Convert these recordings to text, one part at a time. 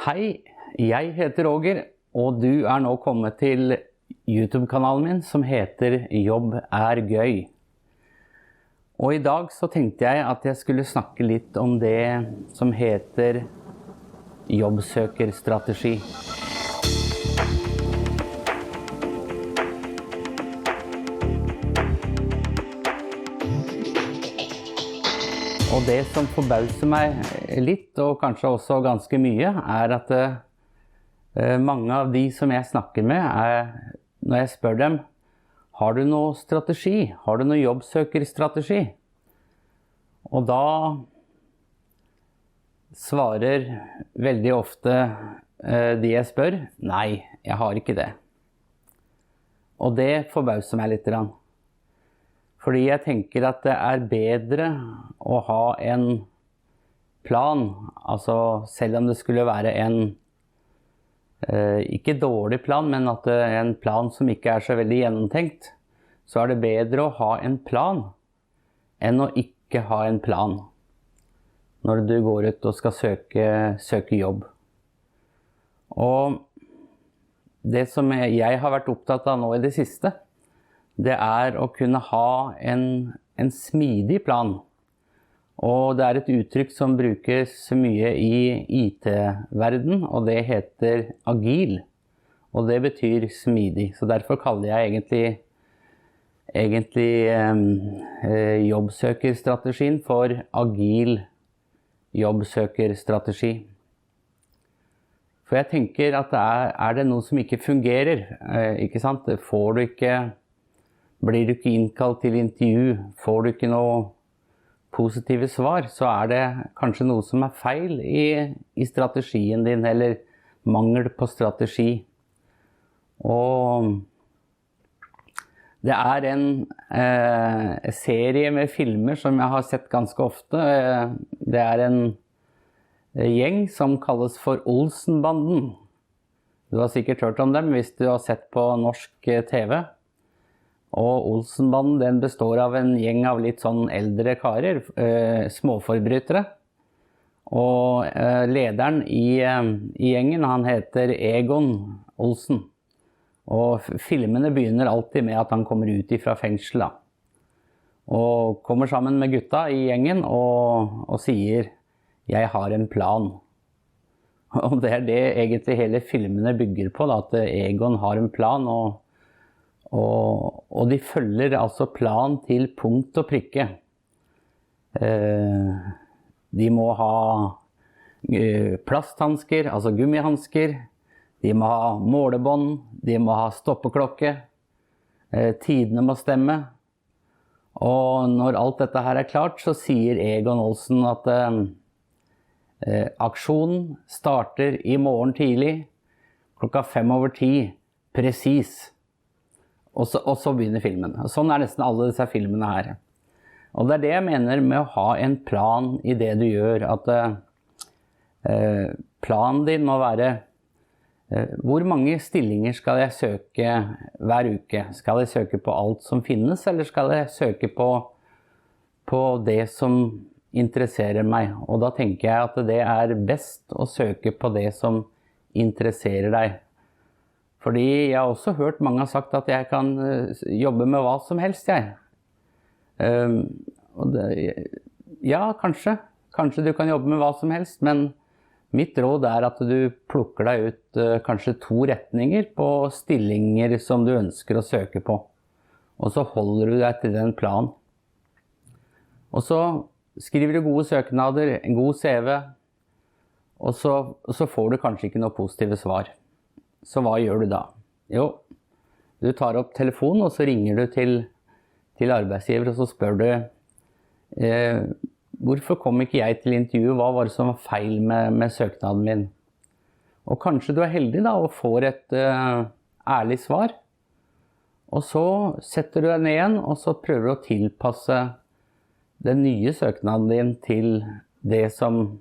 Hei, jeg heter Roger, og du nå kommet til YouTube-kanalen min som heter Jobb gøy. Og i dag så tenkte jeg at jeg skulle snakke litt om det som heter jobbsøkerstrategi. Og det som forbauser meg litt, og kanskje også ganske mye, at mange av de som jeg snakker med, når jeg spør dem, har du noe strategi? Har du noe jobbsøkerstrategi? Og da svarer veldig ofte de jeg spør, nei, jeg har ikke det. Og det forbauser meg litt. Fordi jeg tenker at det bedre å ha en plan, altså selv om det skulle være en, ikke dårlig plan, men at det en plan som ikke så veldig gjennomtenkt, så det bedre å ha en plan enn å ikke ha en plan når du går ut og skal søke jobb. Og det som jeg har vært opptatt av nå i det siste, det å kunne ha en smidig plan. Og det et uttrykk som brukes mye i IT-verden, og det heter agil. Og det betyr smidig. Så derfor kaller jeg egentlig jobbsøkerstrategien for agil jobbsøkerstrategi. For jeg tenker at det noe som ikke fungerer, ikke sant? Blir du ikke innkalt til intervju, får du ikke noe positive svar, så det kanskje noe som feil i strategien din, eller mangel på strategi. Og det en serie med filmer som jeg har sett ganske ofte. Det en gjeng som kalles for Olsenbanden. Du har sikkert hørt om dem hvis du har sett på norsk TV. Og Olsenbanden den består av en gjeng av litt sånn eldre karer, småforbrytere. Og lederen i gjengen, han heter Egon Olsen. Og filmene begynner alltid med at han kommer ut fra fengselet. Og kommer sammen med gutta i gjengen og sier, jeg har en plan. Og det det egentlig hele filmene bygger på, at Egon har en plan, og de følger altså plan til punkt og prikke. De må ha plasthansker, altså gummihansker. De må ha målebånd, de må ha stoppeklokke. Tidene må stemme. Og når alt dette her klart, så sier Egon Olsen at aksjonen starter i morgen tidlig, 10:05, presis. Og så begynner filmen. Sånn nesten alle disse filmene her. Og det det jeg mener med å ha en plan i det du gjør, at planen din må være hvor mange stillinger skal jeg søke hver uke? Skal jeg søke på alt som finnes, eller skal jeg søke på det som interesserer meg? Og da tenker jeg at det best å søke på det som interesserer deg. Fordi jeg har også hørt mange har sagt at jeg kan jobbe med hva som helst, jeg. Ja, kanskje. Kanskje du kan jobbe med hva som helst, men mitt råd at du plukker deg ut kanskje 2 retninger på stillinger som du ønsker å søke på. Og så holder du deg til den planen. Og så skriver du gode søknader, en god CV, og så får du kanskje ikke noe positive svar. Så hva gjør du da? Jo, du tar opp telefonen, og så ringer du til arbeidsgiver, og så spør du, hvorfor kom ikke jeg til intervju? Hva var det som var feil med søknaden min? Og kanskje du heldig da, og får et ærlig svar. Og så setter du deg ned igjen, og så prøver du å tilpasse den nye søknaden din til det som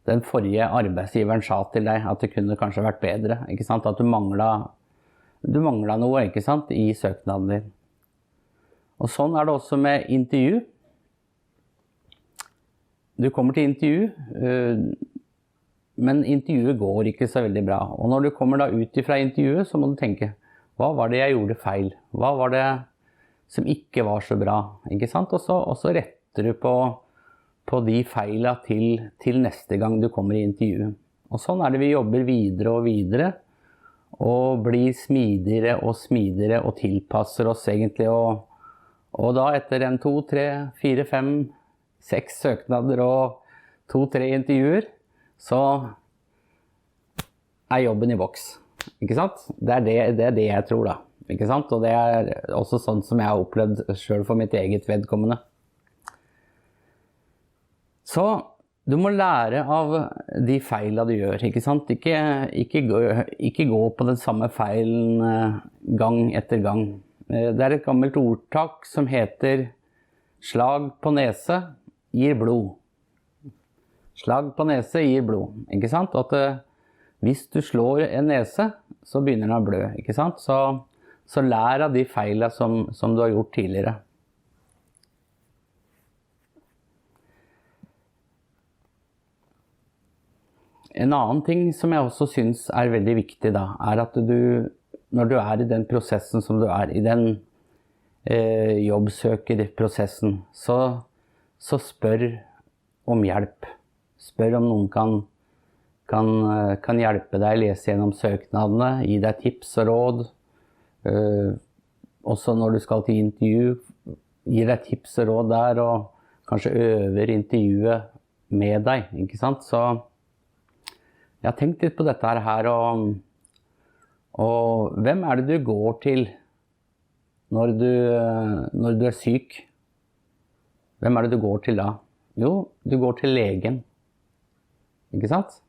den forrige arbeidsgiveren sa til deg, at det kunne kanskje vært bedre, ikke sant? At du manglet noe, ikke sant, i søknaden din. Og sånn det også med intervju. Du kommer til intervju, men intervjuet går ikke så veldig bra. Og når du kommer da ut fra intervjuet, så må du tenke, hva var det jeg gjorde feil? Hva var det som ikke var så bra? Ikke sant? Og så retter du på de feilene til neste gang du kommer i intervjuet. Og sånn er det vi jobber videre og videre, og blir smidigere og smidigere og tilpasser oss egentlig. Og da etter 1, 2, 3, 4, 5, 6 søknader og 2, 3 intervjuer, så er jobben i boks, ikke sant? Det er det jeg tror da, ikke sant? Og det er også sånn som jeg har opplevd selv for mitt eget vedkommende. Så du må lære av de feilene du gjør, ikke sant? Ikke gå på den samme feilen gang etter gang. Det er et gammelt ordtak som heter slag på nese gir blod. Slag på nese gir blod, ikke sant? At hvis du slår en nese, så begynner den å blø, ikke sant? Så lær av de feilene som du har gjort tidligere. En annen ting som jeg også synes er veldig viktig da, er at når du er i den prosessen som du er, i den jobbsøkerprosessen, så spør om hjelp. Spør om noen kan hjelpe deg, lese gjennom søknadene, gi deg tips og råd. Også når du skal til intervju, gi deg tips og råd der, og kanskje øver intervjuet med deg, ikke sant? Så jeg har tenkt litt på dette her, og hvem er det du går til når du er syk? Hvem er det du går til da? Jo, du går til legen. Ikke sant?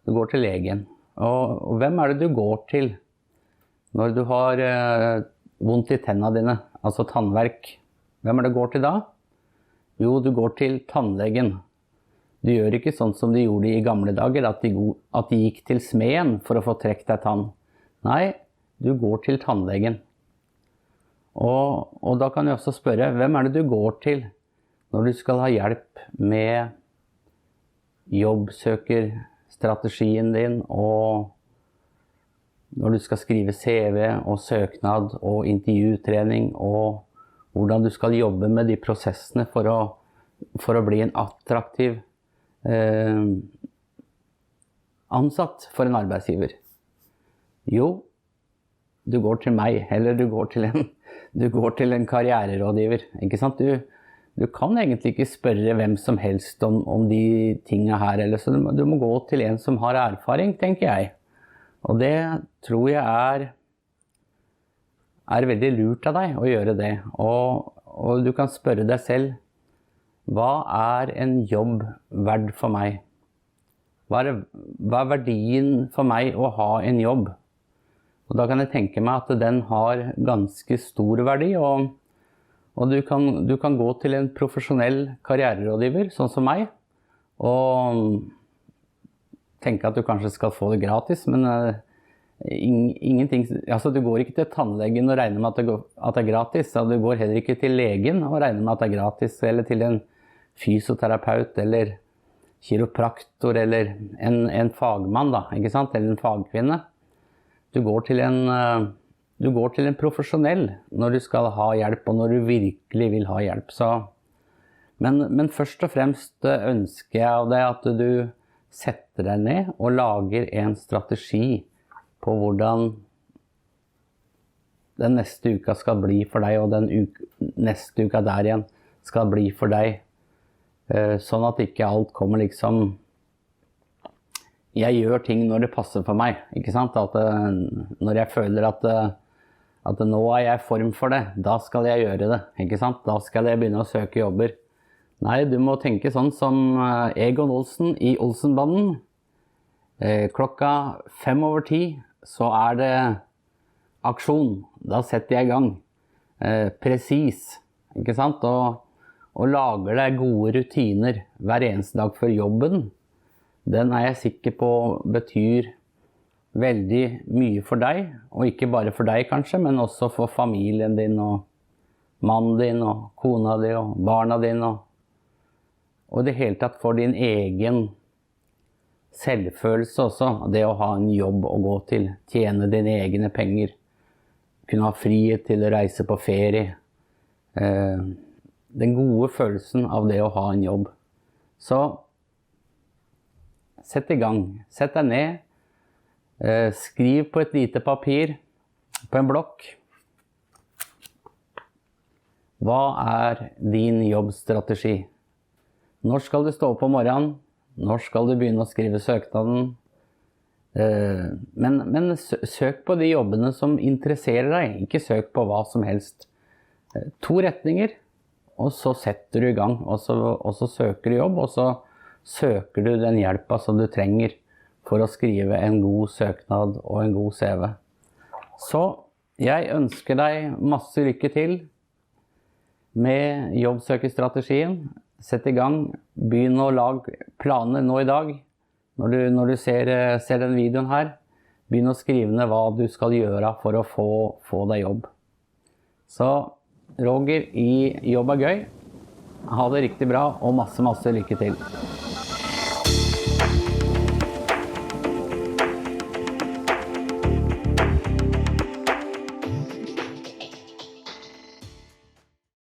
Du går til legen. Og hvem er det du går til når du har vondt i tennene dine, altså tannverk? Hvem er det du går til da? Jo, du går til tannlegen. Du gjør ikke sånn som de gjorde i gamle dager, at de gikk til smeden for å få trekt deg tann. Nei, du går til tannlegen. Og da kan jeg også spørre, hvem er det du går til når du skal ha hjelp med jobbsøkerstrategien din, og når du skal skrive CV og søknad og intervjutrening, og hvordan du skal jobbe med de prosessene for å bli en attraktiv ansatt for en arbeidsgiver? Jo, du går til meg, eller du går til en karriererådgiver, ikke sant? Du kan egentlig ikke spørre hvem som helst om de tingene her, eller så du må gå til en som har erfaring, tenker jeg. Og det tror jeg er veldig lurt av deg å gjøre det. Og du kan spørre deg selv, hva er en jobb verd for meg? Hva er verdien for meg å ha en jobb? Og da kan jeg tenke meg at den har ganske stor verdi, og du kan gå til en profesjonell karriererådgiver, sånn som meg, og tenke at du kanskje skal få det gratis, men ingenting, altså du går ikke til tannlegen og regner med at det er gratis, og du går heller ikke til legen og regner med at det er gratis, eller til en fysioterapeut, eller kiropraktor, eller en fagmann da, ikke sant? Eller en fagkvinne. Du går til en profesjonell når du skal ha hjelp, og når du virkelig vil ha hjelp. Men først og fremst ønsker jeg av deg at du setter deg ned og lager en strategi på hvordan den neste uka skal bli for deg, og den neste uka der igjen skal bli for deg. Sånn at ikke alt kommer liksom... Jeg gjør ting når det passer for meg, ikke sant? Når jeg føler at nå er jeg i form for det, da skal jeg gjøre det, ikke sant? Da skal jeg begynne å søke jobber. Nei, du må tenke sånn som Egon Olsen i Olsenbanden. Klokka 5:05 så er det aksjon. Da setter jeg i gang. Presis, ikke sant? Og lager deg gode rutiner hver eneste dag før jobben. Den er jeg sikker på betyr veldig mye for deg, og ikke bare for deg kanskje, men også for familien din, og mannen din, og kona di, og barna dine, og det hele tatt for din egen selvfølelse også. Det å ha en jobb å gå til, tjene dine egne penger, kunne ha frihet til å reise på ferie. Den gode følelsen av det å ha en jobb. Så sett i gang. Sett deg ned. Skriv på et lite papir, på en blokk. Hva er din jobbstrategi? Når skal du stå opp om morgenen? Når skal du begynne å skrive søknaden? Men søk på de jobbene som interesserer deg. Ikke søk på hva som helst. 2 retninger, og så setter du i gang. Og så søker du jobb, og så søker du den hjelpa som du trenger for å skrive en god søknad og en god CV. Så jeg ønsker deg masse lykke til med jobbsøkerstrategien. Sett i gang, begynn å lage planer nå i dag. Når du ser den videoen her, begynn å skrive ned hva du skal gjøre for å få deg jobb. Så Roger i Jobb er gøy. Ha det riktig bra og masse lykke til.